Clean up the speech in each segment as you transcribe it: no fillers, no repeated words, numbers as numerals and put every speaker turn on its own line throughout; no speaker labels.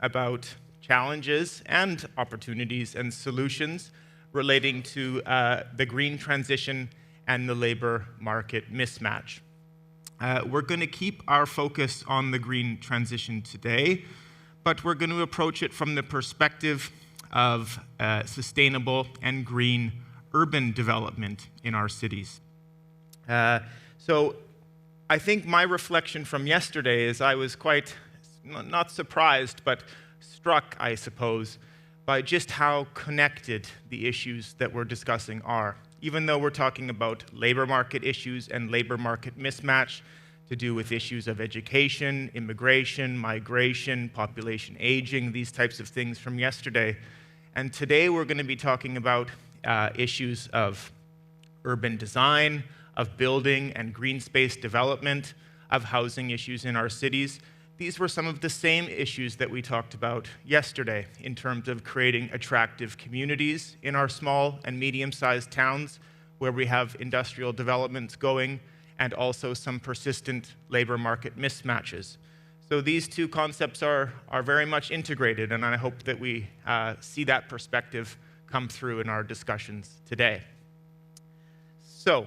about challenges and opportunities and solutions relating to the green transition and the labor market mismatch. We're going to keep our focus on the green transition today, but we're going to approach it from the perspective of sustainable and green urban development in our cities. So I think my reflection from yesterday is I was quite, not surprised, but struck, I suppose, by just how connected the issues that we're discussing are. Even though we're talking about labor market issues and labor market mismatch to do with issues of education, immigration, migration, population aging, these types of things from yesterday. And today we're going to be talking about issues of urban design, of building and green space development, of housing issues in our cities. These were some of the same issues that we talked about yesterday in terms of creating attractive communities in our small and medium-sized towns where we have industrial developments going and also some persistent labor market mismatches. So these two concepts are very much integrated, and I hope that we see that perspective come through in our discussions today. So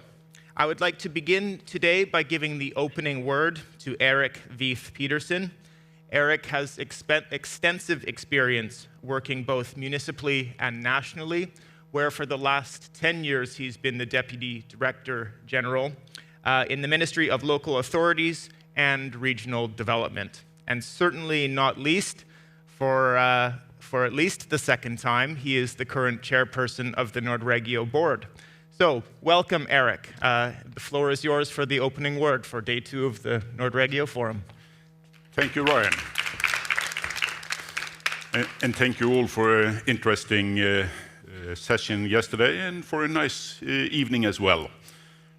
I would like to begin today by giving the opening word to Erik Vieth Pedersen. Erik has extensive experience working both municipally and nationally, where for the last 10 years he's been the Deputy Director General in the Ministry of Local Authorities and Regional Development. And certainly not least, for at least the second time, he is the current chairperson of the Nordregio board. So, welcome, Erik. The floor is yours for the opening word for day 2 of the Nordregio Forum.
Thank you, Ryan. And thank you all for an interesting session yesterday and for a nice evening as well.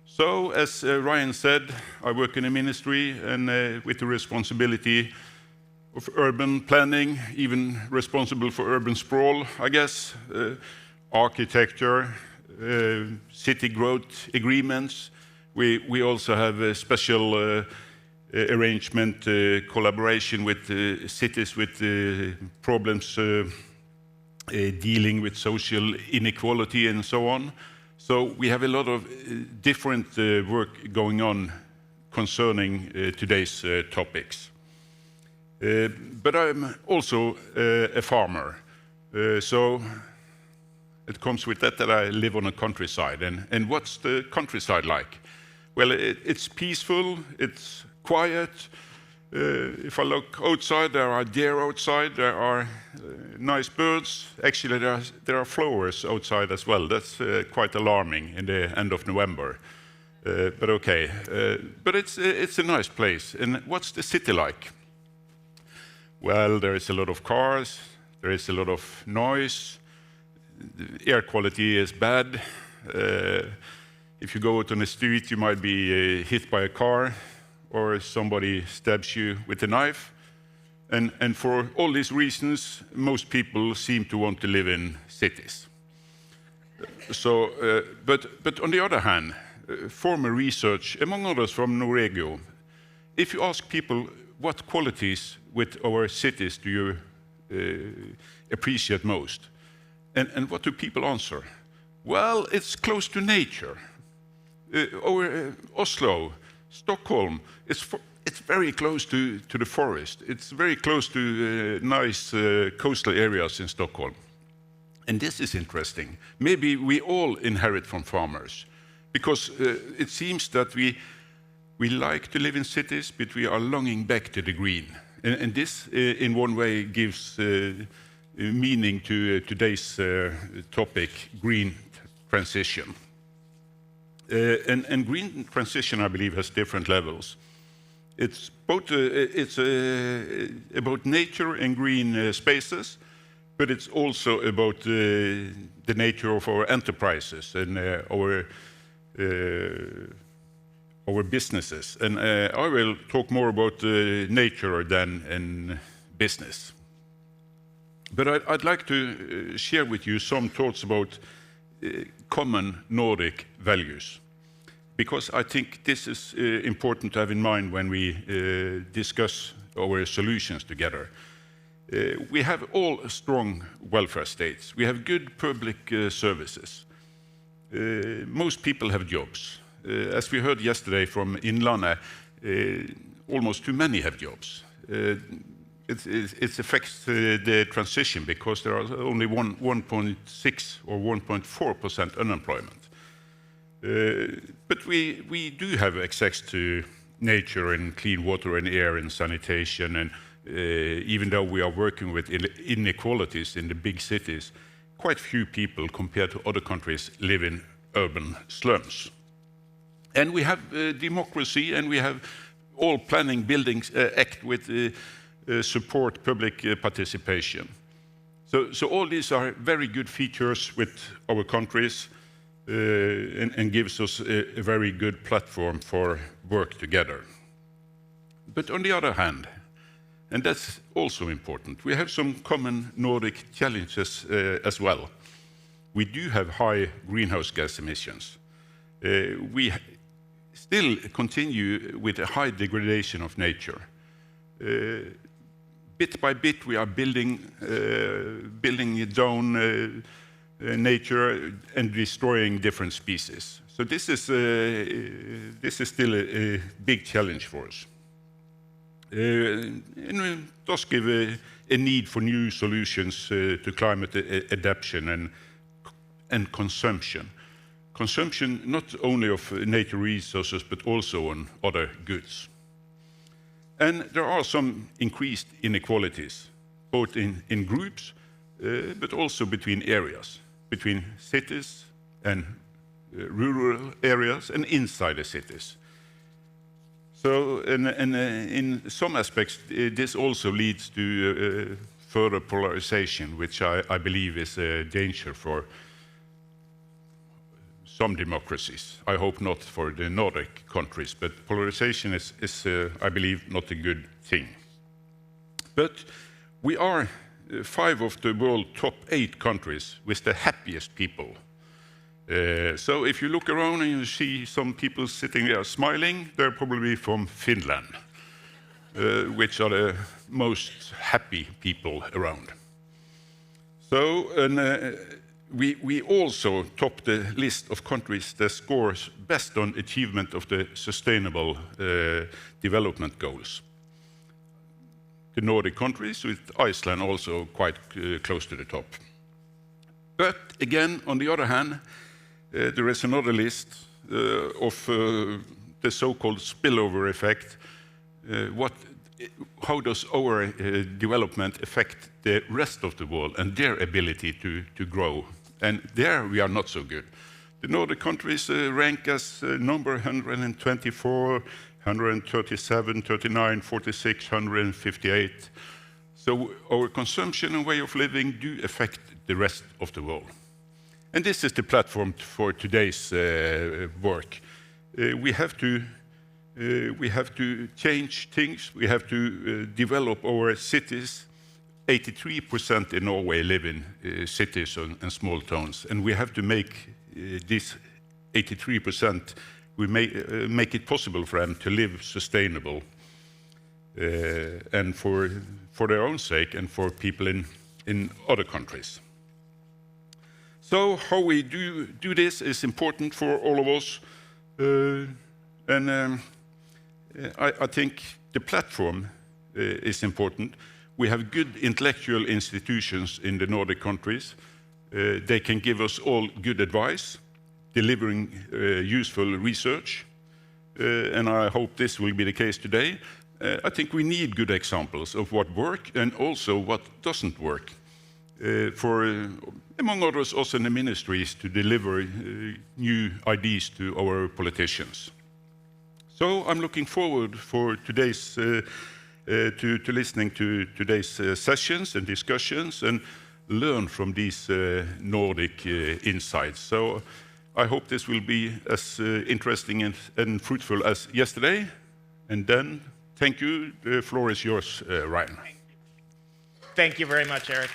So, as Ryan said, I work in a ministry and with the responsibility of urban planning, even responsible for urban sprawl, I guess, architecture, city growth agreements. We also have a special arrangement, collaboration with cities with problems dealing with social inequality and so on. So we have a lot of different work going on concerning today's topics. But I'm also a farmer, so it comes with that I live on a countryside. And what's the countryside like? Well, it's peaceful, it's quiet. If I look outside, there are deer outside, there are nice birds. Actually, there are flowers outside as well. That's quite alarming in the end of November. But okay. But it's a nice place. And what's the city like? Well, there is a lot of cars, there is a lot of noise. The air quality is bad. If you go out on the street, you might be hit by a car or somebody stabs you with a knife. And for all these reasons, most people seem to want to live in cities. So, but on the other hand, former research, among others from Nordregio, if you ask people what qualities with our cities do you appreciate most, and what do people answer? Well, it's close to nature. Oslo, Stockholm, it's very close to the forest. It's very close to nice coastal areas in Stockholm. And this is interesting. Maybe we all inherit from farmers, because it seems that we like to live in cities, but we are longing back to the green. And this, in one way, gives meaning to today's topic, green transition. And green transition, I believe, has different levels. It's both about nature and green spaces, but it's also about the nature of our enterprises and our businesses. And I will talk more about nature than in business. But I'd like to share with you some thoughts about common Nordic values, because I think this is important to have in mind when we discuss our solutions together. We have all strong welfare states. We have good public services. Most people have jobs. As we heard yesterday from Innlandet, almost too many have jobs. It affects the transition because there are only 1.6 or 1.4% unemployment. But we do have access to nature and clean water and air and sanitation, and even though we are working with inequalities in the big cities, quite few people compared to other countries live in urban slums. And we have democracy, and we have all planning buildings act with support public participation. So all these are very good features with our countries and gives us a very good platform for work together. But on the other hand, and that's also important, we have some common Nordic challenges as well. We do have high greenhouse gas emissions. We still continue with a high degradation of nature. Bit by bit, we are building down nature and destroying different species. So this is still a big challenge for us. And it does give a need for new solutions to climate adaptation and consumption. Consumption not only of nature resources, but also on other goods. And there are some increased inequalities, both in groups, but also between areas, between cities and rural areas and inside the cities. So, in some aspects, this also leads to further polarization, which I believe is a danger for some democracies. I hope not for the Nordic countries, but polarization is I believe, not a good thing. But we are 5 of the world's top 8 countries with the happiest people. So if you look around and you see some people sitting there smiling, they're probably from Finland, which are the most happy people around. So, we also top the list of countries that scores best on achievement of the sustainable development goals. The Nordic countries, with Iceland also quite close to the top. But again, on the other hand, there is another list of the so-called spillover effect. How does our development affect the rest of the world and their ability to grow? And there we are not so good. The Nordic countries rank as number 124, 137, 39, 46, 158. So our consumption and way of living do affect the rest of the world. And this is the platform for today's work. We have to change things. We have to develop our cities. 83% in Norway live in cities and small towns, and we have to make this 83%. We make it possible for them to live sustainable, and for their own sake and for people in other countries. So how we do this is important for all of us, and I think the platform is important. We have good intellectual institutions in the Nordic countries. They can give us all good advice, delivering useful research, and I hope this will be the case today. I think we need good examples of what works and also what doesn't work. Among others, also in the ministries, to deliver new ideas to our politicians. So I'm looking forward for today's to listening to today's sessions and discussions and learn from these Nordic insights. So I hope this will be as interesting and fruitful as yesterday. And then, thank you. The floor is yours, Ryan.
Thank you very much, Erik.